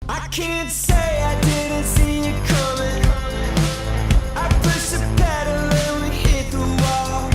I can't say I didn't see it coming. I pushed the pedal and we hit the wall.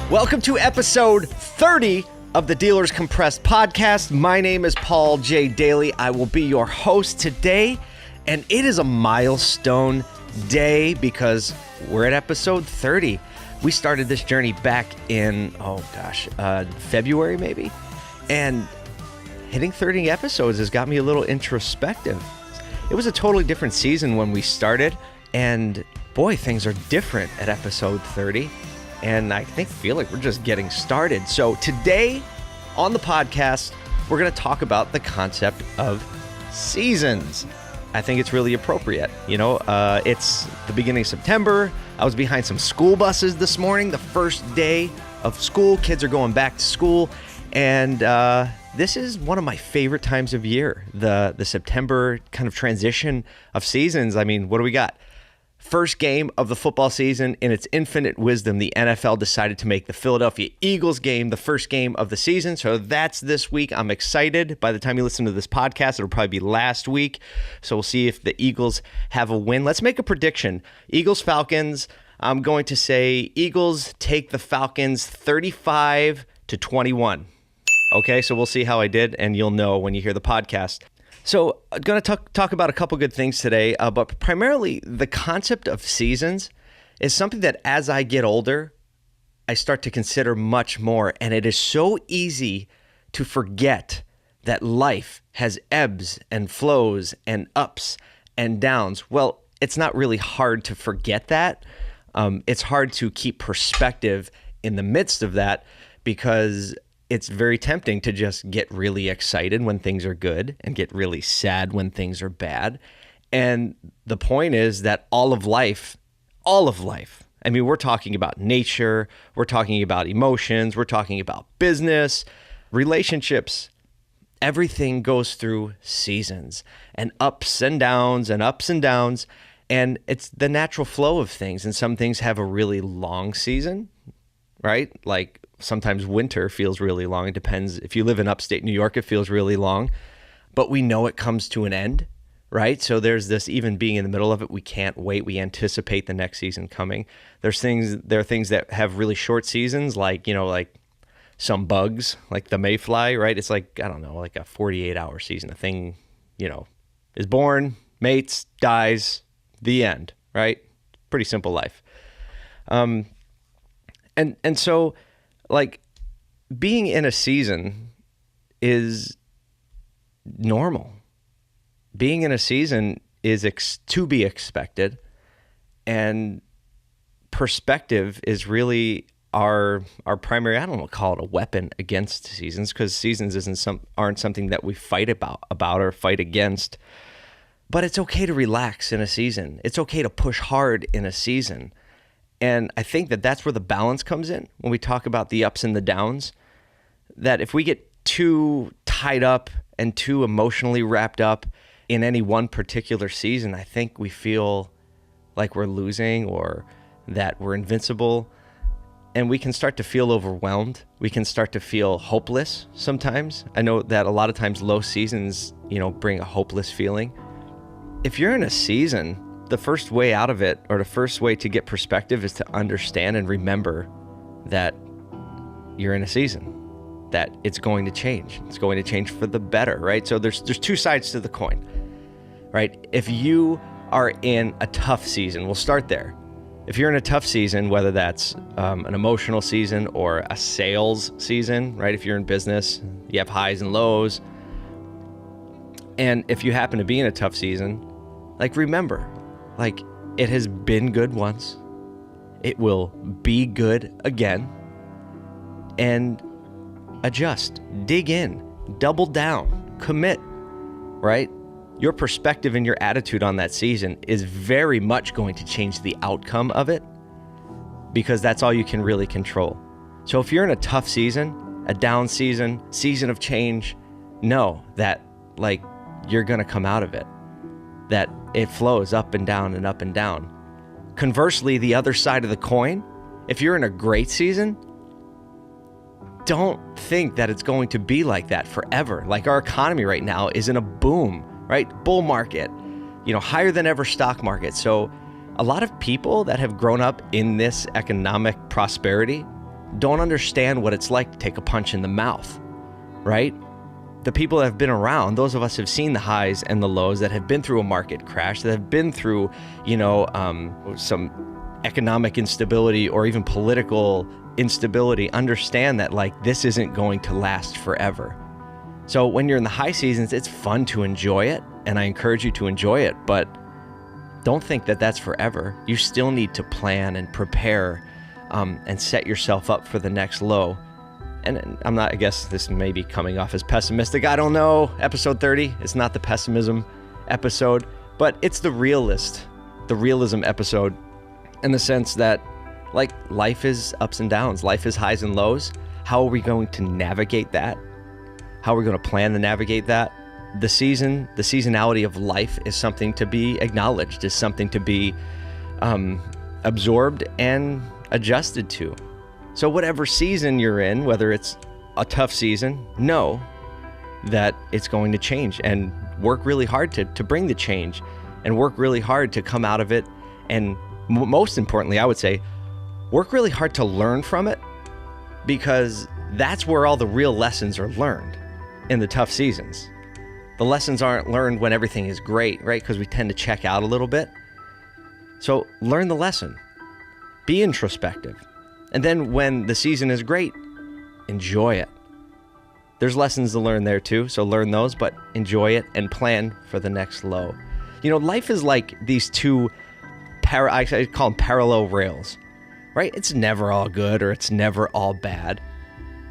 Welcome to episode 30 of the Dealers Compressed podcast. My name is Paul J. Daly. I will be your host today, and it is a milestone day because we're at episode 30. We started this journey back in, February maybe, and hitting 30 episodes has got me a little introspective. It was a totally different season when we started, and boy, things are different at episode 30. And I feel like we're just getting started. So today on the podcast, we're going to talk about the concept of seasons. I think it's really appropriate. It's the beginning of September. I was behind some school buses this morning, the first day of school. Kids are going back to school. And this is one of my favorite times of year, the September kind of transition of seasons. I mean, what do we got? First game of the football season. In its infinite wisdom, the NFL decided to make the Philadelphia Eagles game the first game of the season. So that's this week. I'm excited. By the time you listen to this podcast, it'll probably be last week. So we'll see if the Eagles have a win. Let's make a prediction. Eagles-Falcons. I'm going to say Eagles take the Falcons 35-21. Okay, so we'll see how I did, and you'll know when you hear the podcast. So I'm going to talk about a couple good things today, but primarily the concept of seasons is something that as I get older, I start to consider much more. And it is so easy to forget that life has ebbs and flows and ups and downs. Well, it's not really hard to forget that. It's hard to keep perspective in the midst of that because it's very tempting to just get really excited when things are good and get really sad when things are bad. And the point is that all of life, I mean, we're talking about nature, we're talking about emotions, we're talking about business, relationships, everything goes through seasons and ups and downs and ups and downs. And it's the natural flow of things. And some things have a really long season, right? Like sometimes winter feels really long. It depends. If you live in upstate New York, it feels really long. But we know it comes to an end, right? So there's this, even being in the middle of it, we can't wait. We anticipate the next season coming. There are things that have really short seasons, like some bugs, like the mayfly, right? It's like, I don't know, like a 48-hour season. A thing, is born, mates, dies, the end, right? Pretty simple life. And so, like, being in a season is normal. Being in a season is to be expected, and perspective is really our primary, I don't know, call it a weapon against seasons, because seasons aren't something that we fight about or fight against. But it's okay to relax in a season. It's okay to push hard in a season. And I think that that's where the balance comes in when we talk about the ups and the downs, that if we get too tied up and too emotionally wrapped up in any one particular season, I think we feel like we're losing or that we're invincible. And we can start to feel overwhelmed. We can start to feel hopeless sometimes. I know that a lot of times low seasons, bring a hopeless feeling. If you're in a season, the first way out of it, or the first way to get perspective, is to understand and remember that you're in a season, that it's going to change. It's going to change for the better, right? So there's two sides to the coin, right? If you are in a tough season, we'll start there. If you're in a tough season, whether that's an emotional season or a sales season, right? If you're in business, you have highs and lows. And if you happen to be in a tough season, remember, it has been good once. It will be good again. And adjust, dig in, double down, commit, right? Your perspective and your attitude on that season is very much going to change the outcome of it, because that's all you can really control. So if you're in a tough season, a down season of change, know that you're going to come out of it, that it flows up and down and up and down. Conversely, the other side of the coin, if you're in a great season, don't think that it's going to be like that forever. Like our economy right now is in a boom, right? Bull market, higher than ever stock market. So a lot of people that have grown up in this economic prosperity don't understand what it's like to take a punch in the mouth, right? The people that have been around, those of us who have seen the highs and the lows, that have been through a market crash, that have been through, some economic instability or even political instability, understand that this isn't going to last forever. So when you're in the high seasons, it's fun to enjoy it, and I encourage you to enjoy it, but don't think that that's forever. You still need to plan and prepare and set yourself up for the next low. And I guess this may be coming off as pessimistic. I don't know. Episode 30, it's not the pessimism episode, but it's the realism episode, in the sense that life is ups and downs. Life is highs and lows. How are we going to navigate that? How are we going to plan to navigate that? The seasonality of life is something to be acknowledged, is something to be absorbed and adjusted to. So whatever season you're in, whether it's a tough season, know that it's going to change, and work really hard to bring the change, and work really hard to come out of it. And most importantly, I would say, work really hard to learn from it, because that's where all the real lessons are learned, in the tough seasons. The lessons aren't learned when everything is great, right? Because we tend to check out a little bit. So learn the lesson. Be introspective. And then when the season is great, enjoy it. There's lessons to learn there too, so learn those, but enjoy it and plan for the next low. Life is like these two, I call them parallel rails, right? It's never all good, or it's never all bad,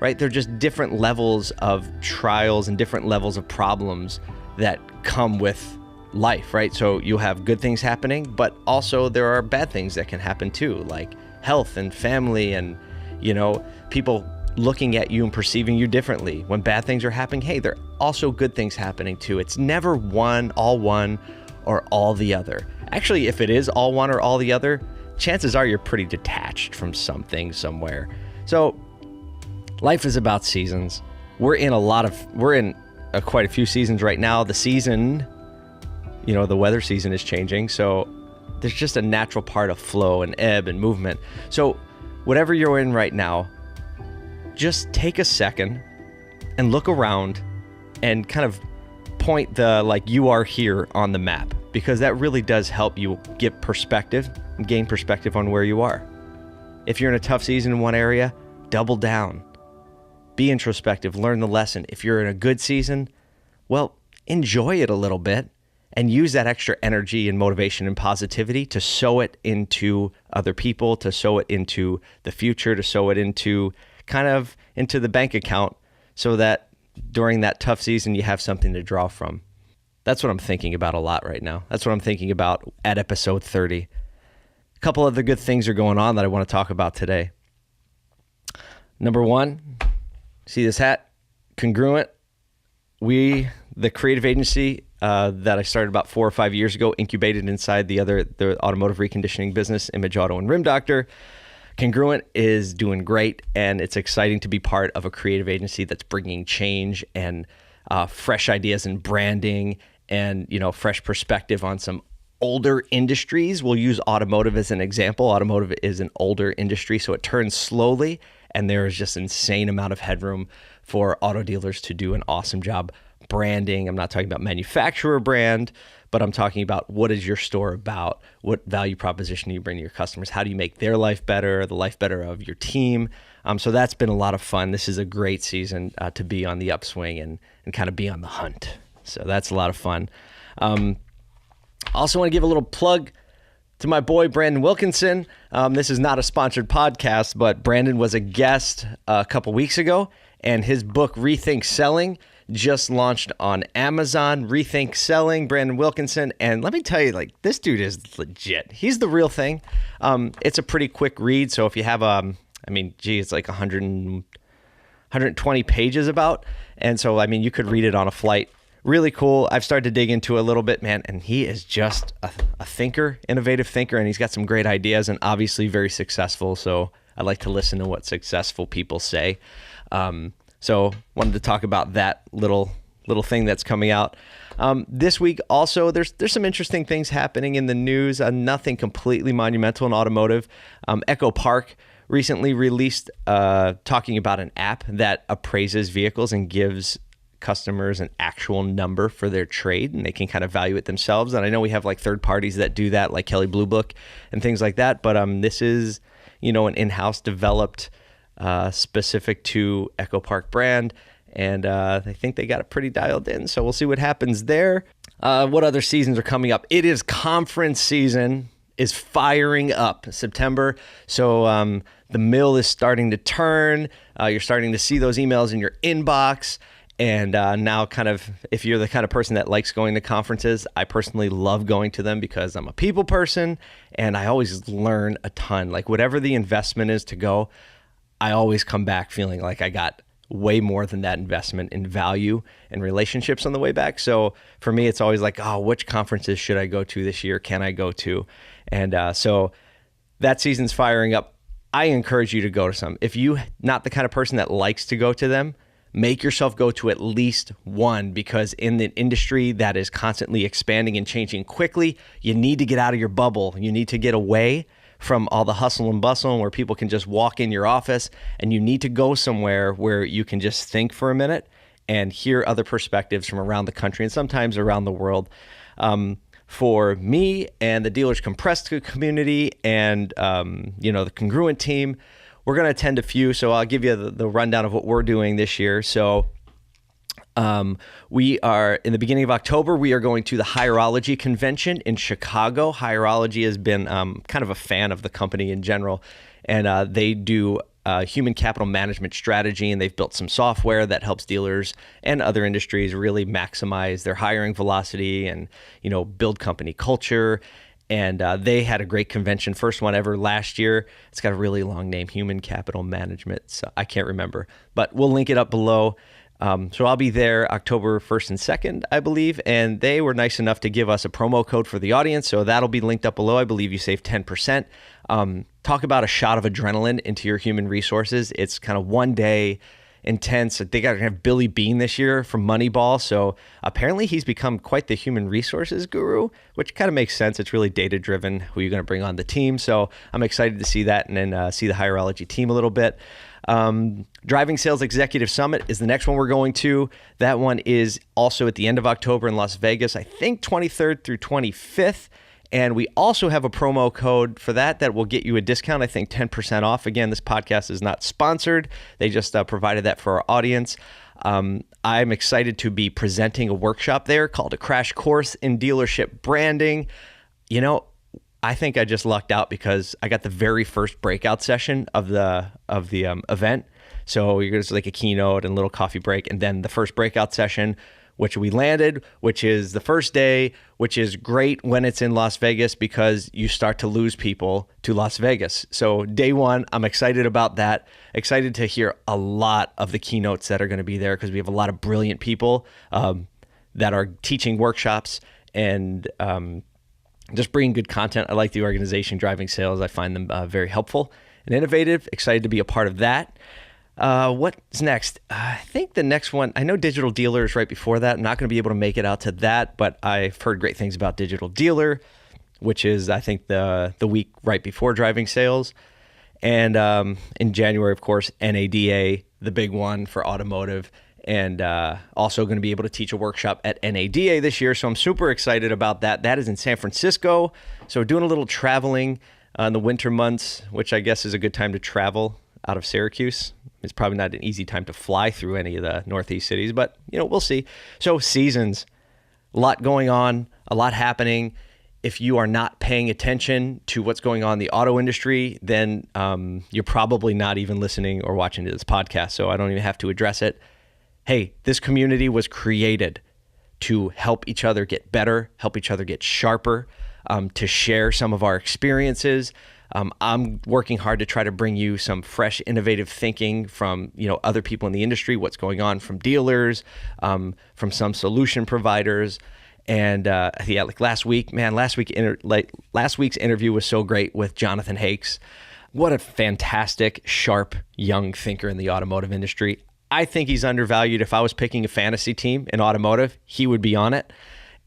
right? They're just different levels of trials and different levels of problems that come with life, right? So you have good things happening, but also there are bad things that can happen too, like health and family and, people looking at you and perceiving you differently. When bad things are happening, hey, there are also good things happening too. It's never one or all the other. Actually, if it is all one or all the other, chances are you're pretty detached from something somewhere. So life is about seasons. We're in quite a few seasons right now. The season, the weather season is changing. So there's just a natural part of flow and ebb and movement. So whatever you're in right now, just take a second and look around and kind of point you are here on the map, because that really does help you get perspective and gain perspective on where you are. If you're in a tough season in one area, double down. Be introspective, learn the lesson. If you're in a good season, well, enjoy it a little bit and use that extra energy and motivation and positivity to sow it into other people, to sow it into the future, to sow it into the bank account, so that during that tough season, you have something to draw from. That's what I'm thinking about a lot right now. That's what I'm thinking about at episode 30. A couple other good things are going on that I want to talk about today. Number one, see this hat? Congruent. The creative agency that I started about 4 or 5 years ago, incubated inside the automotive reconditioning business, Image Auto and Rim Doctor. Congruent is doing great, and it's exciting to be part of a creative agency that's bringing change and fresh ideas and branding and, fresh perspective on some older industries. We'll use automotive as an example. Automotive is an older industry, so it turns slowly, and there is just an insane amount of headroom for auto dealers to do an awesome job branding. I'm not talking about manufacturer brand, but I'm talking about what is your store about? What value proposition do you bring to your customers? How do you make their life better, the life better of your team? So that's been a lot of fun. This is a great season to be on the upswing and kind of be on the hunt. So that's a lot of fun. Also want to give a little plug to my boy, Brandon Wilkinson. This is not a sponsored podcast, but Brandon was a guest a couple weeks ago, and his book, Rethink Selling, just launched on Amazon. Rethink Selling, Brandon Wilkinson. And let me tell you, this dude is legit. He's the real thing. It's a pretty quick read. So if you have, it's like 120 pages about. And so, you could read it on a flight. Really cool. I've started to dig into it a little bit, man. And he is just a thinker, innovative thinker. And he's got some great ideas and obviously very successful. So I like to listen to what successful people say. So wanted to talk about that little little thing that's coming out. This week also, there's some interesting things happening in the news. Nothing completely monumental in automotive. Echo Park recently released talking about an app that appraises vehicles and gives customers an actual number for their trade, and they can kind of value it themselves. And I know we have like third parties that do that, like Kelley Blue Book and things like that. But this is, an in-house developed specific to Echo Park brand. And I think they got it pretty dialed in. So we'll see what happens there. What other seasons are coming up? It is conference season is firing up September. So the mill is starting to turn. You're starting to see those emails in your inbox. And now kind of, if you're the kind of person that likes going to conferences, I personally love going to them because I'm a people person and I always learn a ton. Like whatever the investment is to go, I always come back feeling like I got way more than that investment in value and relationships on the way back. So for me, it's always like, which conferences should I go to this year? Can I go to? And so that season's firing up. I encourage you to go to some. If you're not the kind of person that likes to go to them, make yourself go to at least one, because in the industry that is constantly expanding and changing quickly, you need to get out of your bubble. You need to get away from all the hustle and bustle where people can just walk in your office, and you need to go somewhere where you can just think for a minute and hear other perspectives from around the country and sometimes around the world. For me and the Dealers Compressed community and the Congruent team, we're going to attend a few, so I'll give you the rundown of what we're doing this year. So we are, in the beginning of October, we are going to the Hireology convention in Chicago. Hireology has been kind of a fan of the company in general, and they do human capital management strategy, and they've built some software that helps dealers and other industries really maximize their hiring velocity and, build company culture. And they had a great convention, first one ever last year. It's got a really long name, Human Capital Management. So I can't remember, but we'll link it up below. So I'll be there October 1st and 2nd, I believe. And they were nice enough to give us a promo code for the audience. So that'll be linked up below. I believe you save 10%. Talk about a shot of adrenaline into your human resources. It's kind of one day intense. They got to have Billy Bean this year from Moneyball. So apparently he's become quite the human resources guru, which kind of makes sense. It's really data driven who you're going to bring on the team. So I'm excited to see that and then see the Hireology team a little bit. Driving Sales Executive Summit is the next one we're going to. That one is also at the end of October in Las Vegas, I think 23rd through 25th. And we also have a promo code for that will get you a discount, I think 10% off. Again, this podcast is not sponsored. They just provided that for our audience. I'm excited to be presenting a workshop there called A Crash Course in Dealership Branding. I think I just lucked out because I got the very first breakout session of the event. So there's like a keynote and a little coffee break, and then the first breakout session, which we landed, which is the first day, which is great when it's in Las Vegas because you start to lose people to Las Vegas. So day one, I'm excited about that. Excited to hear a lot of the keynotes that are going to be there because we have a lot of brilliant people that are teaching workshops and just bringing good content. I like the organization, Driving Sales. I find them very helpful and innovative. Excited to be a part of that. What's next? I think the next one, I know Digital Dealer is right before that. I'm not going to be able to make it out to that, but I've heard great things about Digital Dealer, which is, I think, the week right before Driving Sales. And in January, of course, NADA, the big one for automotive, and also going to be able to teach a workshop at NADA this year. So I'm super excited about that. That is in San Francisco. So doing a little traveling in the winter months, which I guess is a good time to travel out of Syracuse. It's probably not an easy time to fly through any of the Northeast cities, but we'll see. So seasons, a lot going on, a lot happening. If you are not paying attention to what's going on in the auto industry, then you're probably not even listening or watching to this podcast. So I don't even have to address it. Hey, this community was created to help each other get better, help each other get sharper, to share some of our experiences. I'm working hard to try to bring you some fresh, innovative thinking from other people in the industry, what's going on from dealers, from some solution providers, and like last week's interview was so great with Jonathan Hakes. What a fantastic, sharp, young thinker in the automotive industry. I think he's undervalued. If I was picking a fantasy team in automotive, he would be on it.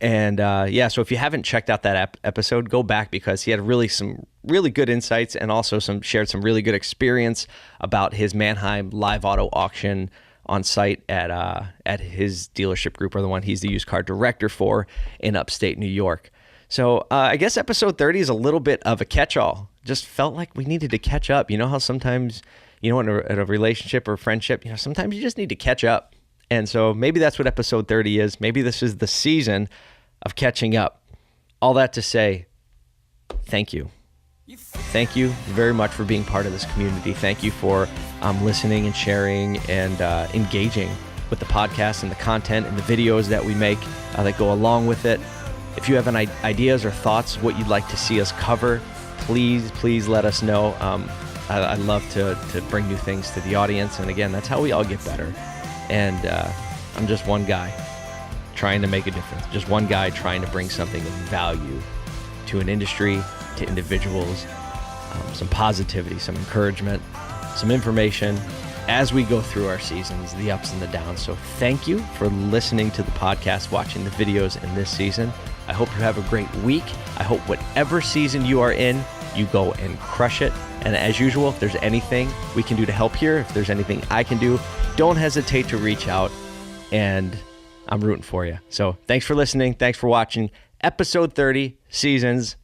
And so if you haven't checked out that episode, go back, because he had some really good insights, and also shared some really good experience about his Mannheim live auto auction on site at his dealership group, or the one he's the used car director for in upstate New York. So I guess episode 30 is a little bit of a catch-all. Just felt like we needed to catch up. You know how sometimes, in a relationship or friendship, sometimes you just need to catch up. And so maybe that's what episode 30 is. Maybe this is the season of catching up. All that to say, thank you. Thank you very much for being part of this community. Thank you for listening and sharing and engaging with the podcast and the content and the videos that we make that go along with it. If you have any ideas or thoughts, what you'd like to see us cover, please let us know. I love to bring new things to the audience. And again, that's how we all get better. And I'm just one guy trying to make a difference. Just one guy trying to bring something of value to an industry, to individuals, some positivity, some encouragement, some information as we go through our seasons, the ups and the downs. So thank you for listening to the podcast, watching the videos in this season. I hope you have a great week. I hope whatever season you are in, you go and crush it. And as usual, if there's anything we can do to help here, if there's anything I can do, don't hesitate to reach out, and I'm rooting for you. So thanks for listening. Thanks for watching episode 30, Seasons.